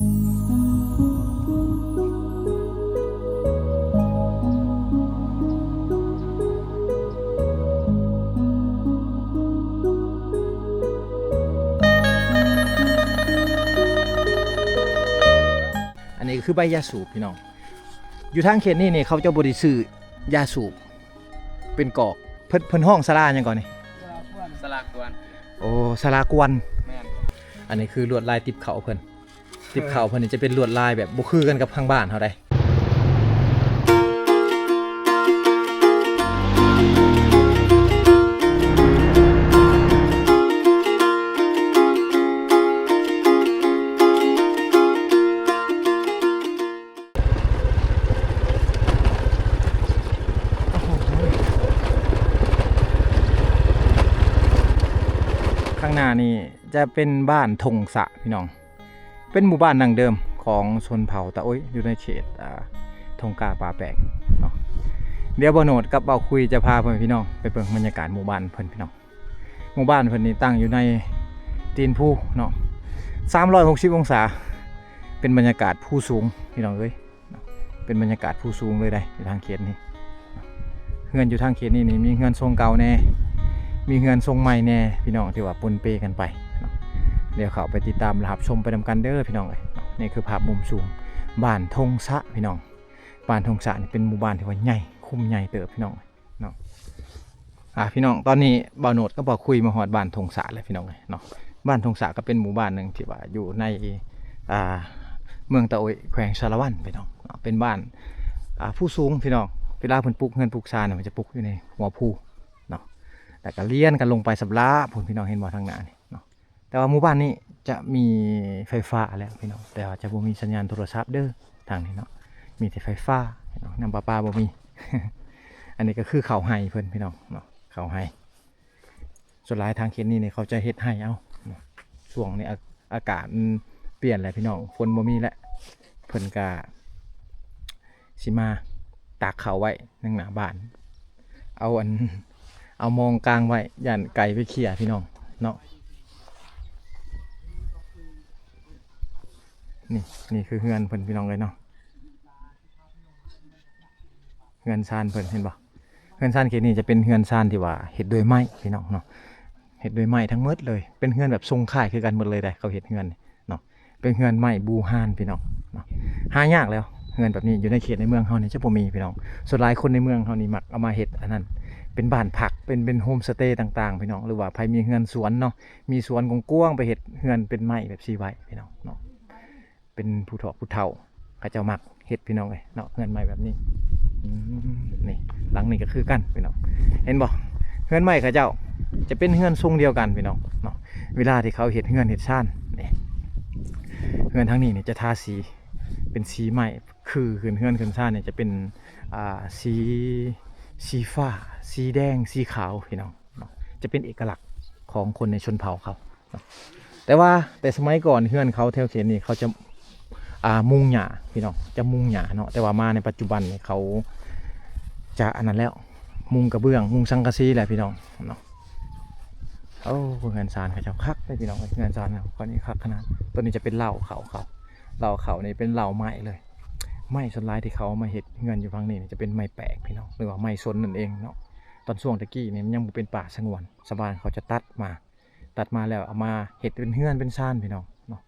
อันนี้คือใบยาสูบพี่น้องอยู่ทางเขตนี่เขาจะบริสุทธิ์ยาสูบเป็นกอกเพิ่นห้องสลาอย่างก่อนนี่สลากวนโอ้สลากวนแม่นอันนี้คือลวดลายติบเขาเพิ่นติบเขาเพิ่นนี่จะเป็นลวดลายแบบบ่คือกันกับข้างบ้านเฮาได้ข้างหน้านี่จะเป็นบ้านทงสะพี่น้องเป็นหมู่บ้านดั้งเดิมของชนเผ่าตะโอ้ยอยู่ในเขตทงกาป่าแปลกเนาะเดี๋ยวบ่โนดกับเบาคุยจะพาเพื่อนพี่น้องไปเบิ่งบรรยากาศหมู่บ้านเพิ่นพี่น้องหมู่บ้านเพิ่นนี่ตั้งอยู่ในตีนภูเนาะ360องศาเป็นบรรยากาศภูสูงพี่น้องเอ้ยเป็นบรรยากาศภูสูงเลยได้อยู่ทางเขตนี้เฮือนอยู่ทางเขตนี้มีเฮือนทรงเก่าแน่มีเฮือนทรงใหม่แน่พี่น้องที่ว่าปนเปกันไปเดี๋ยวเขาไปติดตามรับชมไปนำกันเด้อพี่น้องนี่คือภาพมุมสูงบ้านทงสะพี่น้องบ้านทงสะนี่เป็นหมู่บ้านที่ว่าใหญ่คุ้มใหญ่เติบพี่น้องเนาะพี่น้องตอนนี้บ่าวโนดก็บอกคุยมาฮอดบ้านทงสะเลยพี่น้องเนาะบ้านทงสะก็เป็นหมู่บ้านหนึ่งที่ว่าอยู่ในเมืองตะโอยแขวงชาละวันพี่น้องเป็นบ้านผู้สูงพี่น้องเวลาเพิ่นปลูกเงินปลูกซานมันจะปลูกอยู่ในหัวภูเนาะแต่ก็เลี้ยนกันลงไปสับล้าพุ่นพี่น้องเห็นบ่ทางหน้านี่เนาะแต่ว่าหมู่บ้านนี้จะมีไฟฟ้าแล้วพี่น้องแต่ว่าจะบ่มีสัญญาณโทรศัพท์เด้อทางนี้เนาะมีแต่ไฟฟ้าน้ำประปาบ่มี อันนี้ก็คือเขาไห้เพิ่นพี่น้องเนาะเขาไห้ส่วนหลายทางเขตนี้เนี่ยเขาจะเฮ็ดไห้เอาช่วงนี้อากาศเปลี่ยนแหละพี่น้องฝนบ่มีแล้วเพิ่นก็สิมาตากเขาไว้ในหน้าบ้านเอามองกลางไว้ย่านไก่ไปเขี่ยพี่น้องเนาะนี่คือเฮือนเพิ่นพี่น้องเลยเนาะเฮือนซานเพิ่นเห็นบ่เฮือนซานเขตนี้จะเป็นเฮือนซานที่ว่าเฮ็ดด้วยไม้พี่น้องเนาะเฮ็ดด้วยไม้ทั้งหมดเลยเป็นเฮือนแบบทรงค่ายคือกันหมดเลยได้เขาเฮ็ดเฮือนเนาะเป็นเฮือนไม้บูฮานพี่น้องเนาะหายากแล้วเฮือนแบบนี้อยู่ในเขตในเมืองเฮานี่จะบ่มีพี่น้องส่วนหลายคนในเมืองเฮานี่มักเอามาเฮ็ดอันนั้นเป็นบ้านพักเป็นโฮมสเตย์ต่างๆพี่น้องหรือว่าใครมีเฮือนสวนเนาะมีสวนกว้างๆไปเฮ็ดเฮือนเป็นไม้แบบ4ไว้พี่น้องเนาะเป็นผู้เฒ่าเขาเจ้ามักเฮ็ดพี่น้องเอ้ยเนาะเฮือนไม้แบบนี้นี่หลังนี้ก็คือกันพี่น้องเห็นบ่เฮือนไม้เขาเจ้าจะเป็นเฮือนทรงเดียวกันพี่น้องเนาะเวลาที่เขาเฮ็ดเฮือนเฮ็ดซ่านนี่เฮือนทั้งนี้เนี่ยจะทาสีเป็นสีไม้คือเฮือนซ่านเนี่ยจะเป็นสีฟ้าสีแดงสีขาวพี่น้องเนาะจะเป็นเอกลักษณ์ของคนในชนเผ่าเขาแต่สมัยก่อนเฮือนเขาแถวเขตนี้เขาจะมุงหญ้าพี่น้องจะมุงหญ้าเนาะแต่ว่ามาในปัจจุบันเนี่ยเขาจะอันนั้นแล้วมุงกระเบื้องมุงสังกะสีแหละพี่น้องเนาะโอ้เงินซานเขาจะคักเลยพี่น้องเงินซานเขานี่คักขนาดตัวนี้จะเป็นเหล่าเขานี่เป็นเหล่าไม้เลยไม้ส่วนหลายที่เขามาเห็ดเงินอยู่ฝั่งนี้จะเป็นไม้แปลกพี่น้องหรือว่าไม้สนนั่นเองเนาะตอนช่วงตะกี้เนี่ยมันยังเป็นป่าสงวนชาวบ้านเขาจะตัดมาแล้วเอามาเห็ดเป็นเฮือนเป็นซ่านพี่น้องเนาะ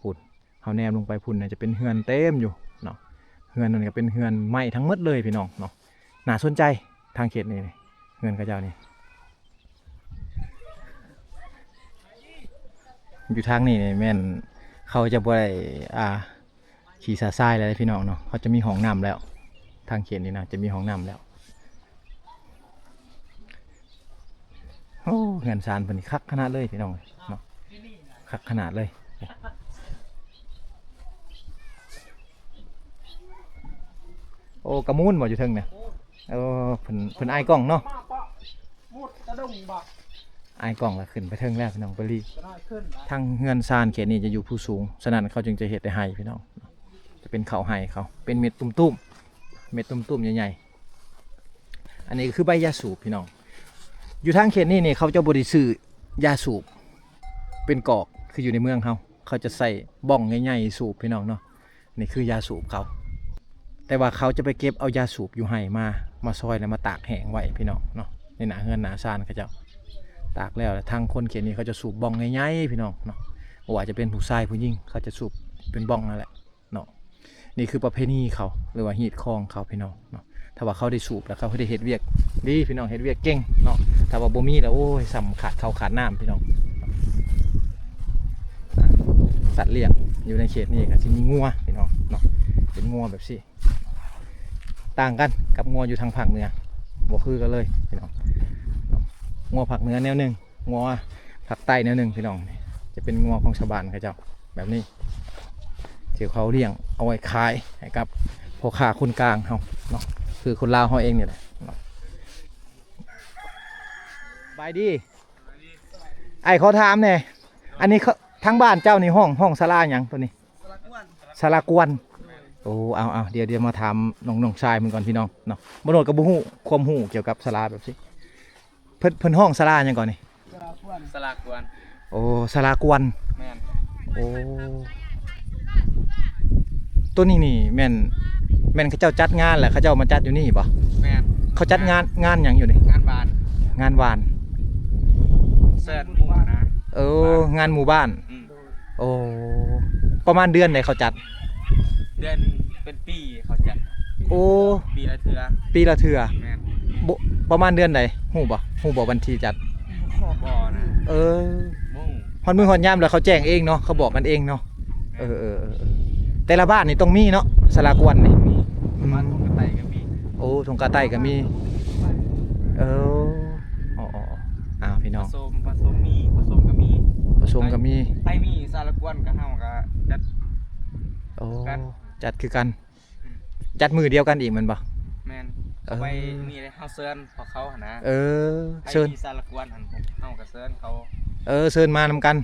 พุ่นเขาแนมลงไปพุ่นเนี่ยจะเป็นเฮือนเต็มอยู่เนาะเฮือนนั่นก็เป็นเฮือนไม้ทั้งหมดเลยพี่น้องเนาะน่าสนใจทางเขตนี้เฮือนกระเจ้านี่อยู่ทางนี้เนี่ยแม่นเขาจะบ่ได้ขี่ซาซ่ายอะไรพี่น้องเนาะเขาจะมีห้องน้ำแล้วทางเขตนี้นะจะมีห้องน้ำแล้วโอ้เฮือนซานเป็นคักขนาดเลยพี่น้องเนาะคักขนาดเลยโอ้กระมุนบ่อยู่เทิงเนี่ยเพิ่นไอ้กล้องเนาะไอ้กล้องแล้วขึ้นไปเทิงแล้วพี่น้องไปรีทางเฮือนซานเขตนี้จะอยู่ผู้สูงฉะนั้นเขาจึงจะเฮ็ดได้ให้พี่น้องจะเป็นเขาให้เขาเป็นเม็ดตุ้มใหญ่ๆอันนี้คือใบยาสูบพี่น้องอยู่ทางเขตนี้เขาจะบริสุทธิ์ยาสูบเป็นกอกคืออยู่ในเมืองเขา เขาจะใส่บ้องใหญ่ๆสูบพี่น้องเนาะนี่คือยาสูบเขาแต่ว่าเขาจะไปเก็บเอายาสูบอยู่ให้มาซอยแล้วมาตากแห้งไว้พี่น้องเนาะในหนาเฮือนหนาซานเขาเจ้าตากแล้วทางคนเขียนนี่เขาจะสูบบ้องใหญ่ๆพี่น้องเนาะว่าจะเป็นผู้ชายผู้หญิงเขาจะสูบเป็นบ้องนั่นแหละเนาะนี่คือประเพณีเขาหรือว่าฮีตคองเขาพี่น้องเนาะถ้าว่าเขาได้สูบแล้วเขาได้เฮ็ดเวียกดีพี่น้องเฮ็ดเวียกเก่งเนาะถ้าว่าบ่มีแล้วโอ้ยสำขาดเขาขาดน้ำพี่น้องสัตว์เลี้ยงอยู่ในเขตนี้ก็สิมีงัวพี่น้องเนาะเป็นงัวแบบสิต่างกันกับงัวอยู่ทางภาคเหนือบ่คือกันเลยพี่น้องงัวภาคเหนือแนวหนึ่งงัวภาคใต้แนวหนึ่งพี่น้องจะเป็นงัวของชาวบ้านเขาเจ้าแบบนี้ที่เขาเลี้ยงเอาไว้ขายให้กับพ่อค้าคนกลางเขาเนาะคือคนลาวเขาเองเนี่ยแหละบายดีไอ้เขาถามเนี่ยอันนี้ทั้งบ้านเจ้านี่ห้องศาลาอย่างตัวนี้ศาลากวนโอ้เอาเดี๋ยวมาถามน้องชายมันก่อนพี่น้องเนาะบนโนดกับบุหูความหูเกี่ยวกับศาลาแบบสิเพิ่นห้องศาลาอย่างก่อนนี่ศาลากวนโอ้ศาลากวนแม่นโอ้ตัวนี้นี่แม่นเขาเจ้าจัดงานแหละเขาเจ้ามาจัดอยู่นี่ป่ะแม่นเขาจัดงานอย่างอยู่นี่งานบ้านงานวานเสิร์ฟหมู่บ้านนะงานหมู่บ้านโอ้ประมาณเดือนไหนเขาจัดเดือนเป็นปีเขาจัดโอ้ปีละเทื่อแม่นประมาณเดือนไหนหูบ่วันที่จัดบ่นะฮอนมือฮอนยามแล้วเขาแจ้งเองเนาะเขาบอกกันเองเนาะแต่ละบ้านนี่ต้องมีเนาะศาลากวนนี่บ้านทงกระไตก็มีโอ้ทงกระไตก็มีพี่น้องผสมก็มีไตมีศาลากวนก็เฮาก็จัดจัดคือกันจัดมือเดียวกันอีกมันบ่แม่นไปนี่เลยเฮาเซิร์นพอเขานะเซิร์นศาลากวนหั่นเฮาก็เซิร์นเขาเซิร์นมานำกัน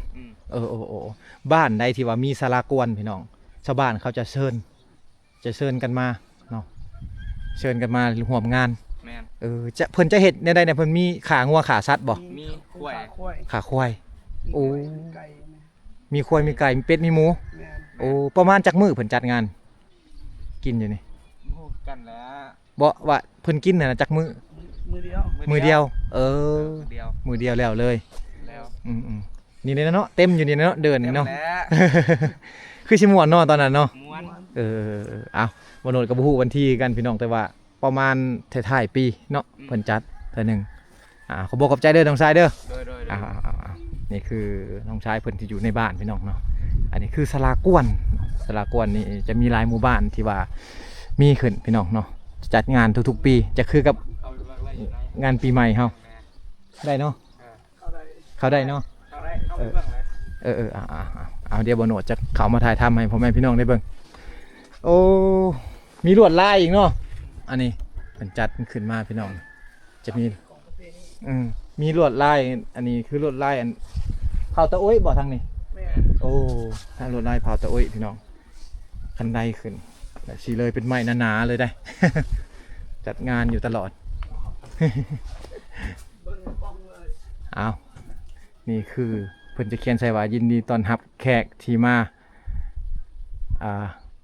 บ้านใดที่ว่ามีศาลากวนพี่น้องชาวบ้านเขาจะเชิญกันมาเนาะเชิญกันมาร่วมงานแม่นจะเพิ่นจะเฮ็ดในใดเนี่ยเพิ่นมีขางัวขาสัตว์บ่มีควายขาควายโอ้มีควายมีไก่มีเป็ดมีหมูโอ้ประมาณจักมื้อเพิ่นจัดงานกินอยู่นี่กันแล้วบ่ว่าเพิ่นกินน่ะจักมื้อเดียวมือเดียวแล้วเลยนี่เนาะเต็มอยู่นี่เนาะเดินนี่เนาะคือชิม่วนเนาะตอนนั้นเนาะเอาวันโนดกับบุหูวันที่กันพี่น้องแต่ว่าประมาณท้ายปีเนาะเพิ่นจัดเท่านึงขอบอกขอบใจเด้อน้องชายเด้อนี่คือน้องชายเพิ่นที่อยู่ในบ้านพี่น้องเนาะอันนี้คือศาลากวนนี่จะมีหลายหมู่บ้านที่ว่ามีขึ้นพี่น้องเนาะจัดงานทุกๆปีจะคือกับงานปีใหม่เฮาได้เนาะเขาได้เนาะเอาเดี๋ยวบโนดจะเขามาถ่ายทำให้พ่อแม่พี่น้องได้เบิ่งโอ้มีลวดลายอีกเนาะอันนี้เป็นจัดขึ้นมาพี่น้องจะมีลวดลายอันนี้คือลวดลายอันเผาตะโอ้ยบ่ทางนี้โอ้ถ้าลวดลายเผาตะโอ้ยพี่น้องคันไดขึ้นแต่สีเลยเป็นไม้หนาๆเลยได้ จัดงานอยู่ตลอด เอานี่คือเพิ่นจะเขียนใส่ว่ายินดีต้อนรับแขกที่มา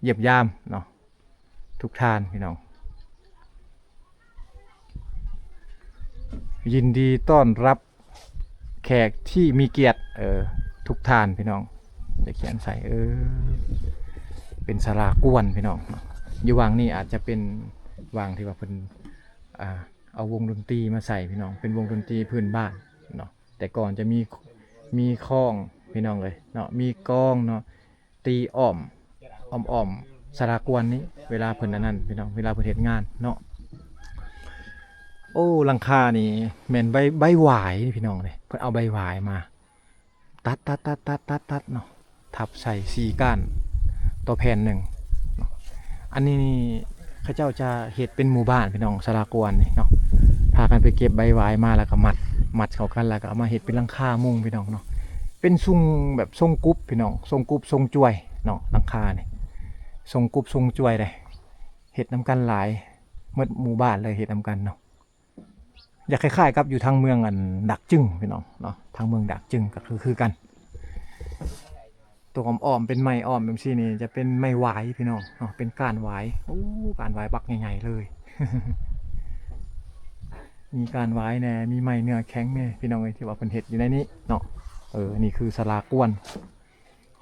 เยี่ยมยามเนาะทุกท่านพี่น้องยินดีต้อนรับแขกที่มีเกียรติทุกท่านพี่น้องจะเขียนใส่เป็นศาลากวนพี่น้องอยู่วางนี่อาจจะเป็นวางที่ว่าเพิ่นเอาวงดนตรีมาใส่พี่น้องเป็นวงดนตรีพื้นบ้านเนาะแต่ก่อนจะมีข้องพี่น้องเลยเนาะมีกองเนาะตีอ้อมศาลากวนนี้เวลาเพิ่นนั่นพี่น้องเวลาเพิ่นเฮ็ดงานเนาะโอ้หลังคานี่แม่นใบหวายพี่น้องเลยเพิ่นเอาใบหวายมาตัดเนาะทับใส่4ก้านต่อแผ่นหนึ่งอันนี้นี่ข้าเจ้าจะเฮ็ดเป็นหมู่บ้านพี่น้องศาลากวนนี่เนาะพากันไปเก็บใบหวายมาแล้วก็มัดเข้ากันแล้วก็เอามาเฮ็ดเป็นหลังคามุงพี่น้องเนาะเป็นทรงแบบทรงกุ๊บพี่น้องทรงกุ๊บทรงจ้วยเนาะหลังคานี่ทรงกุ๊บทรงจ้วยเลยเฮ็ดน้ำกันหลายหมู่บ้านเลยเฮ็ดน้ำกันเนาะอยากคล้ายๆกับอยู่ทางเมืองดักจึงพี่น้องเนาะทางเมืองดักจึงก็คือกัน ตัวอ้อมๆเป็นไม้อ้อมแบบซี่นี่จะเป็นไม้หวายพี่น้องเนาะเป็นก้านหวายโอ้ก้านหวายบักใหญ่ๆเลย มีการหวายแหน่มีไม้เนื้อแข็งแหน่พี่น้องเอ้ยที่ว่าเพิ่นเฮ็ดอยู่ในนี้เนาะนี่คือศาลากวน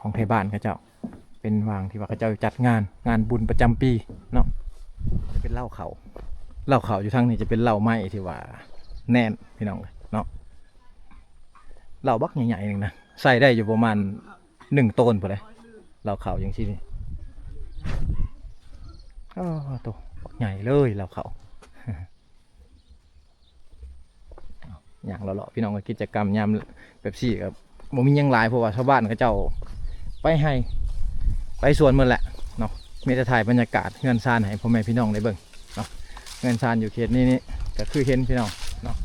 ของไทบ้านเขาเจ้าเป็นวางที่ว่าเขาเจ้าจัดงานบุญประจำปีเนาะจะเป็นเหล้าเขาอยู่ทางนี้จะเป็นเหล้าไม้ที่ว่าแน่นพี่น้องเนาะเหล้าบักใหญ่ๆนึงนะใส่ได้อยู่ประมาณ1 ต้นพอเลยเหล้าเขาอย่างที่นี่ตัวบักใหญ่เลยเหล้าเขา อย่างเราเลาะพี่น้องก็กิจกรรมยามแบบซี่ครับบ่มีหยังหลายเพราะว่าชาวบ้านเขาเจ้าไปสวนหมดแหละเนาะมีแต่ถ่ายบรรยากาศเงินซานให้พ่อแม่พี่น้องได้เบิ่งเนาะเงินซานอยู่เขตนี้ก็คือเห็นพี่น้องเนาะ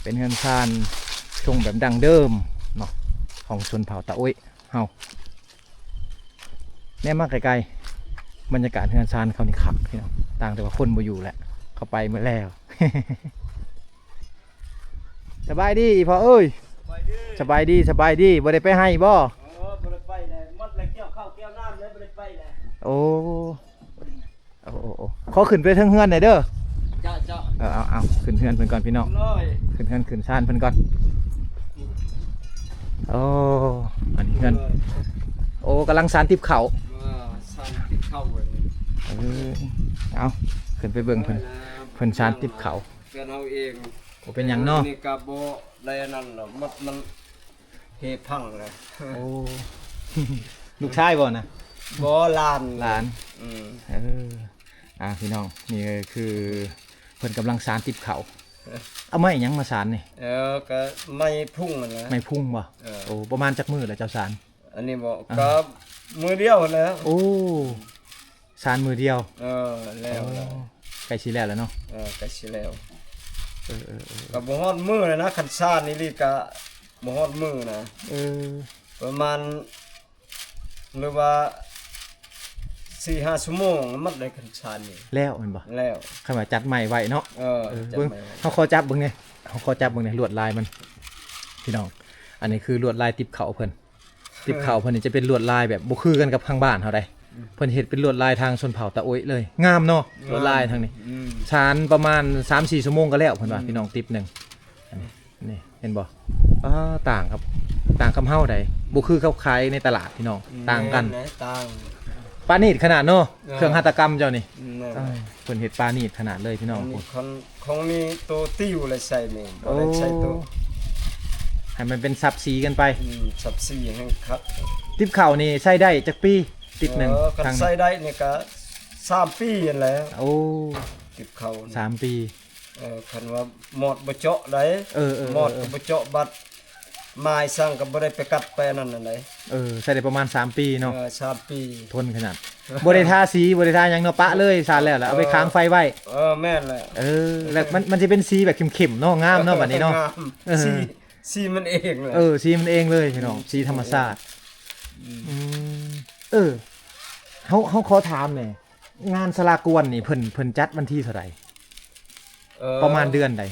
เป็นเงินซานทรงแบบดังเดิมเนาะของชนเผ่าตะอุ้ยเฮาแน่มากไกลๆบรรยากาศเงินซานเขานี่คักพี่น้องต่างแต่ว่าคนบ่อยู่แหละเขาไปหมดแล้ว สบายดีพ่อเอ้ยสบายดีบ่ได้ไปให้บ่บ่ได้ไปเลยหมดเลยเกี่ยวข้าวเกี่ยวน้ำเลยบ่ได้ไปเลย โอ้ขอขึ้นไปเทิงเฮือนหน่อยเด้อ จ้าเอาขึ้นเฮือนเพิ่นก่อนพี่น้อง น้อย ขึ้นเฮือนขึ้นซ่านเพิ่นก่อนโอ้อันนี้เฮือนโอ้กำลังสานทิพเขา สั่นติดเข้าเลย เอาขึ้นไปเบิ่งเพิ่นสานทิพเขา เพื่อนเอาเอง โอ้เป็นหยังเนาะ นี่ก็บ่ได้นั่นหรอกมันเฮพังเลย โอ้ ลูกชายบ่นะ บ่ลาน หลาน อืม พี่น้องนี่ก็คือเพิ่นกำลังสานทิพเขาเอาไม้หยังมาสานนี่ ก็ไม่พุ่งนั่นแหละ ไม้พุ่งบ่โอ้ประมาณจักมือแล้วเจ้าสาน อันนี้บ่ก็มือเดียวแล้ว โอ้สานมือเดียว แล้ว ใกล้สิแล้วเนาะ ก็สิแล้วก็บ่ฮอดมือเลยนะคันซ่านนี่ลีก็บ่ฮอดมือนะ ประมาณหรือว่า 4-5 ชั่วโมงมันได้คันซ่านนี่ แล้วแม่นบ่ แล้ว คันว่าจัดใหม่ไว้เนาะ จัด เบิ่ง ไปไว้ เฮาขอจับเบิ่งนี่เฮาขอจับเบิ่งนี่ลวดลายมันพี่น้องอันนี้คือลวดลายติบเขาเพิ่นติบเขาเพิ่นนี่จะเป็นลวดลายแบบบ่คือกันกับทางบ้านเฮาได้เพิ่นเฮ็ดเป็นลวดลายทางชนเผ่าตะโอยเลยงามเนาะลวดลายทางนี้ ชานประมาณ 3-4 ชั่วโมงก็แล้วเพิ่นว่าพี่น้องติบหนึงอันนี้นี่เห็นบ่ต่างครับต่างคำเฮาใดบ่คือเขาขายในตลาดพี่น้องต่างกัน แม่ต่าง ปานีดขนาดเนาะเครื่องหัตถกรรมเจ้านี่ นั่น เพิ่นเฮ็ดปานีดขนาดเลยพี่น้อง นี่ของนี่ตัวติ้วเลยใส่นี่บ่ โอ้ ได้ใส่ตัว ให้มันเป็นซับสีกันไป สับสีให้ครับ ติบเข่านี่ใช้ได้จักปีติบหนึง คัน ทาง ใส่ได้นี่ก็3 ปีนั่นแหละ โอ้ ติดเขานี่ 3 ปี คันว่าหมดบ่เจาะได้ หมดก็บ่เจาะบัดไม้สั่งก็บ่ได้ไปกัดไปนั่นนั่นได้ ใช้ได้ประมาณ3 ปีเนาะ 3 ปี ทนขนาดบ่ได้ทาสีบ่ได้ทาหยังเนาะปะเลยสานแล้วเอาไปค้างไฟไว้ แม่นแหละ แล้วมันจะเป็นสีแบบเข้มๆเนาะงามเนาะบัดนี้เนาะ งามสีมันเองเลย สีมันเองเลยพี่น้องสีธรรมชาติเขาขอถามหน่อยงานสลากวนนี่เพิ่นจัดวันที่เท่าไหร่ประมาณเดือนใด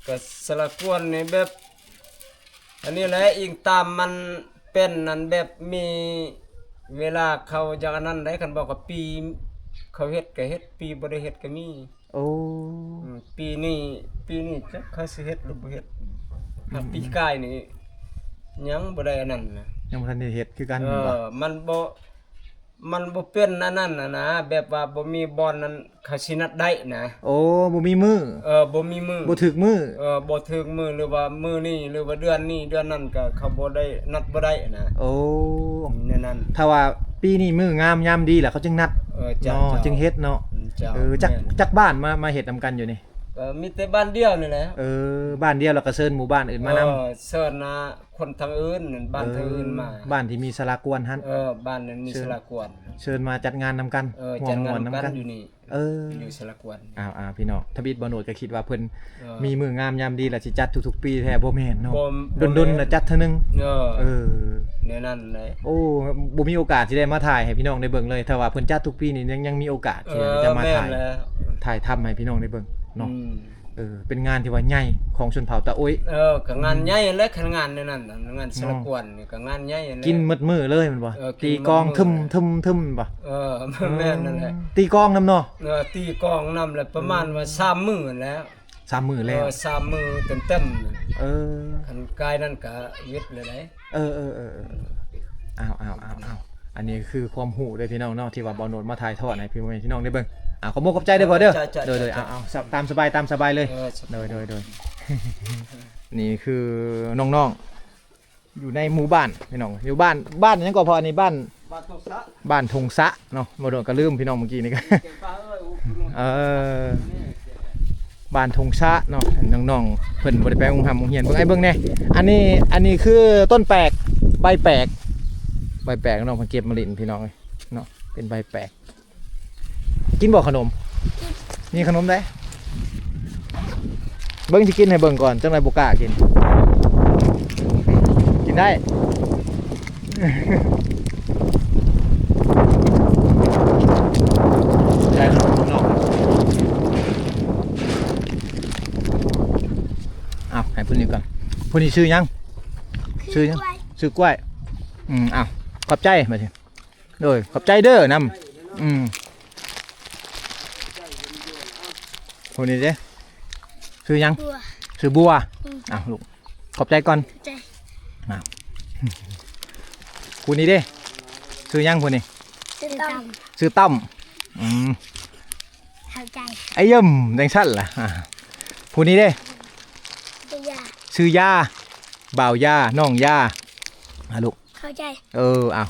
ก็สละกวนนี่แบบ อันนี้แหละอิงตามมันเป็นนั่นแบบมีเวลาเขาอย่างนั้นได้คันบอกว่าปีเขาเฮ็ดก็เฮ็ดปีบ่ได้เฮ็ดก็มี โอ้ ปีนี้จักเขาสิเฮ็ดหรือบ่เฮ็ดถ้าปีกายนี่ยังบ่ได้อันนั้นนะ ยังบ่ทันได้เฮ็ดคือกันแม่นบ่ มันบ่เป็นอันนั้นนะแบบว่าบ่มีบอลนั้นเขาสินัดได้นะ โอ้บ่มีมือ บ่มีมือ บ่ถึกมือ บ่ถึงมือหรือว่ามือนี้หรือว่าเดือนนี้เดือนนั้นก็เขาบ่ได้นัดบ่ได้นะ โอ้ ในนั้น ถ้าว่าปีนี้มืองามยามดีแหละเขาจึงนัด จ้า เนาะจึงเฮ็ดเนาะ จ้า จักบ้านมาเฮ็ดนำกันอยู่นี่ มีแต่บ้านเดียวนี่แหละ บ้านเดียวแล้วก็เชิญหมู่บ้านอื่นมานำ เสิร์ชนะคนทางอื่นนั่นบ้านทางอื่นมา บ้านที่มีสลากวนหั่น บ้านนั้นมีสลากวน เชิญมาจัดงานนำกัน จัดงาน ม่วๆ กันอยู่นี่อยู่สลากวน พี่น้องทบิดบ่โนดก็คิดว่าเพิ่น เออ มีมื้องามยามดีแล้วสิจัดทุกๆปีแท้บ่แม่นเนาะ บ่ ดนๆน่ะจัดเทื่อนึง ในนั้นเลย โอ้บ่มีโอกาสที่ได้มาถ่ายให้พี่น้องได้เบิ่งเลยถ้าว่าเพิ่นจัดทุกปีนี่ยังมีโอกาสที่จะมา แม่น ถ่าย แล้ว ทำให้พี่น้องได้เบิ่งเนาะ เป็นงานที่ว่าใหญ่ของชนเผ่าตะโอ้ยก็งานใหญ่และคันงานในนั้นน่ะงานสระกวนนี่ก็งานใหญ่นั่นแหละกินหมดมื้อเลยแมันบ่ตีกลองทึมบ่แม่นนั่นแหละตีกลองนำเนาะตีกลองนำแล้วประมาณว่า3มื้อแล้ว3มื้อแล้ว3มื้อเต็มๆคันกายนั่นก็ยึดเลยได้อ้าวอันนี้คือความรู้เด้อพี่น้องเนาะที่ว่าบ่โนดมาถ่ายทอดให้พี่น้องได้เบิ่งขอขอบใจเด้อพ่อเด้อโดยเอาตามสบายเลยโดยนี่คือน้องๆอยู่ในหมู่บ้านพี่น้องอยู่บ้านยังก็พออันนี้บ้านทงสะเนาะบ่โดนก็ลืมพี่น้องเมื่อกี้นี่ก็บ้านทงสะเนาะน้องๆเพิ่นบ่ได้ไปโรงเรียนเบิ่งไอ้เบิ่งแน่อันนี้คือต้นแปลกใบแปลกน้องเพิ่นเก็บมาลิ้นพี่น้องเนาะเป็นใบแปลกกินบ่ขนมมีขนมได้เบิ่งสิกินให้เบิ่งก่อนจังได๋บ่กล้ากินได้ได้ขนมนอกให้เพิ่นนี่ก่อนเพิ่นนี่ชื่อหยังชื่อกล้วยขอบใจมาสิโดยขอบใจเด้อนำคนนี้เด้ชื่อยังชื่อบัวลูกขอบใจก่อนคนนี้เด้ชื่อยังคนนี้ชื่อตั้มเข้าใจไอ้ย่ำแดงชั้นล่ะคนนี้เด้ชื่อยาบ่าวยาน้องยาลูกเข้าใจเอา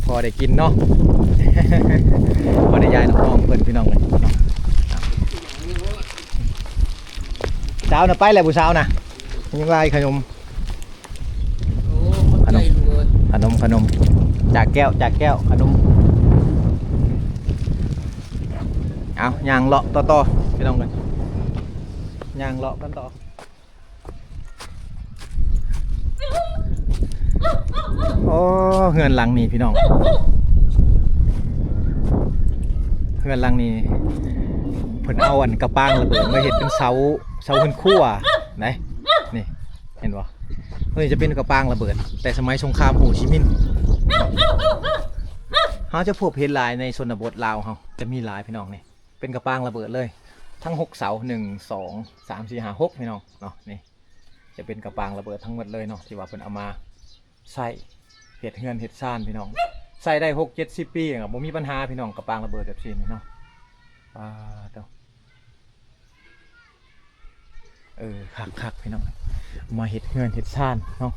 พอได้กินเนาะพอได้ยายน้องเพื่อนพี่น้องเลยสาวน่ะไปแล้วผู้สาวน่ะยังไงขนมจากแก้วขนมย่างเลาะต่อพี่น้องเลยย่างเลาะกันต่อเฮือนหลังนี้พี่น้องเฮือนหลังนี้เพิ่นเอากระปางระเบิดมาเฮ็ดเป็นเสาเพิ่นคั่วไหนนี่เห็นบ่จะเป็นกระปางระเบิดแต่สมัยสงครามโฮจิมินห์เฮาจะพบเห็นหลายในชนบทลาวเฮาจะมีหลายพี่น้องนี่เป็นกระปางระเบิดเลยทั้ง6เสา1 2 3 4 5 6พี่น้องเนาะนี่จะเป็นกระปางระเบิดทั้งหมดเลยเนาะที่ว่าเพิ่นเอามาใส่เห็ดเฮือนเห็ดซ่านพี่น้องใส่ได้60-70 ปีบ่มีปัญหาพี่น้องกระปางระเบิดแบบนี้เนาะคักพี่น้องมาเห็ดเฮือนเห็ดซ่านเนาะ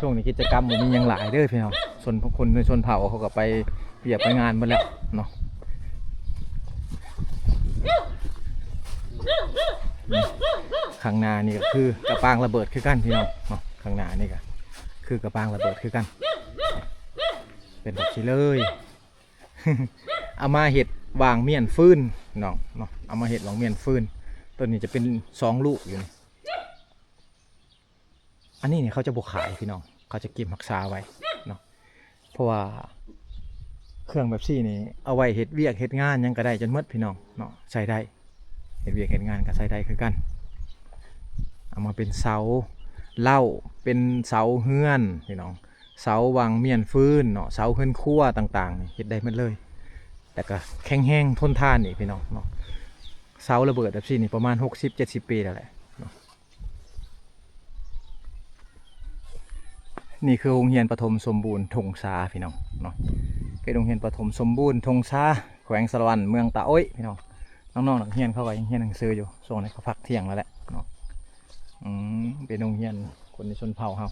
ช่วงนี้กิจกรรมมียังหลายเด้อพี่น้องส่วนคนในชนเผ่าเขาก็ไปเปียกไปงานหมดแล้วเนาะข้างหน้านี่ก็คือกระปางระเบิดคือกันพี่น้องเนาะข้างหน้านี่ก็คือกระปางระเบิดคือกันเป็นแบบนี้เลยเอามาเห็ดวางเมียนฟืนน้องเนาะเอามาเห็ดวางเมียนฟืนต้นนี้จะเป็น2 ลูกอยู่นี่อันนี้เนี่ยเขาจะบกขายพี่น้องเขาจะเก็บรักษาไว้เนาะเพราะว่าเครื่องแบบซี่นี่เอาไว้เห็ดเวียกเห็ดงานยังก็ได้จนหมดพี่น้องเนาะใช้ได้เห็ดเวียกเห็ดงานก็ใช้ได้คือกันเอามาเป็นเสาเหล้าเป็นเสาเฮือนพี่น้องเสาวางเมียนฟืนเนาะเสาเฮือนครัวต่างๆเห็ดได้หมดเลยแต่ก็แข็งแห้งทนทานนี่พี่น้องเนาะเสาระเบิดแบบซี่นี่ประมาณ60-70 ปีแล้วแหละนี่คือโรงเรียนประถมสมบูรณ์ทงซาพี่น้องเนาะเป็นโรงเรียนประถมสมบูรณ์ทงซาแขวงสะวันเมืองตาโอ้ยพี่น้องน้องๆนักเรียนเขาก็ยังเรียนหนังสืออยู่โซนนี้เขาพักเที่ยงแล้วแหละเนาะเป็นโรงเรียนคนในชนเผ่าเขา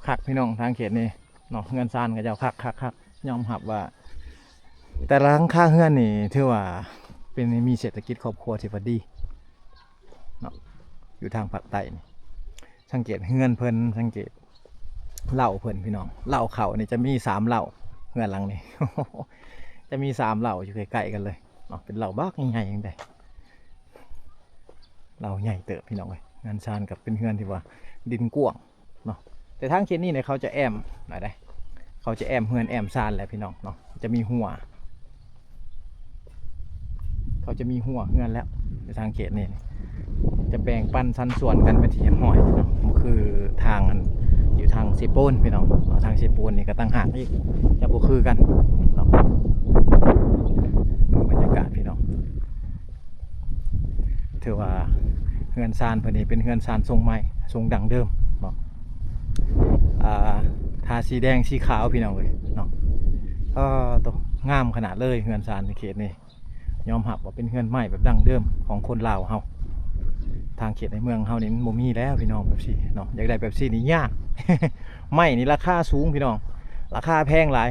คักพี่น้องทางเขตนี่เนาะเงินซานก็จะคักยอมรับว่าแต่ละค่าเฮือนนี่ถือว่าเป็นมีเศรษฐกิจครอบครัวที่พอดีเนาะอยู่ทางภาคใต้นี่สังเกตเฮือนเพิ่นสังเกตเหล่าเพิ่นพี่น้องเหล่าเขานี่จะมี3เหล่าเฮือนหลังนี่ จะมี3เหล่าอยู่ใกล้ๆกันเลยเนาะเป็นเหล่าบักใหญ่ๆอย่างใดเหล่าใหญ่เติบพี่น้องเลยงานชานกับเป็นเฮือนที่ว่าดินกว้างเนาะแต่ทางเขตนี้เนี่ยเขาจะแอมหน่อยได้ เขาจะแอมเฮือนแอมซานแหละพี่น้องเนาะจะมีหัวเขาจะมีหัวเฮือนแล้วในทางเขตนี่จะแบ่งปันสันส่วนกันเป็นที่เรียบร้อยเนาะมันคือทางอันอยู่ทางเซโปนพี่น้องทางเซโปนนี่ก็ตั้งหากอีกจะบ่คือกันเนาะบรรยากาศพี่น้องถือว่าเฮือนซานเพิ่นนี่เป็นเฮือนซานทรงใหม่ทรงดังเดิมเนาะทาสีแดงสีขาวพี่น้องเอ้ยเนาะตัวงามขนาดเลยเฮือนซานในเขตนี้ยอมรับว่าเป็นเฮือนใหม่แบบดังเดิมของคนลาวเฮาทางเขตในเมืองเฮานี่มันบ่มีแล้วพี่น้องแบบซี่เนาะอยากได้แบบซี่นี่ยาก ไม้นี่ราคาสูงพี่น้องราคาแพงหลาย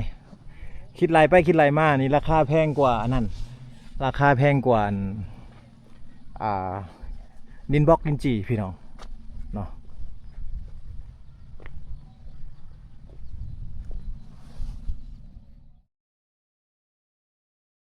คิดไรไปคิดไรมานี่ราคาแพงกว่าอันนั้นราคาแพงกว่าดินบล็อกดินจีพี่น้อง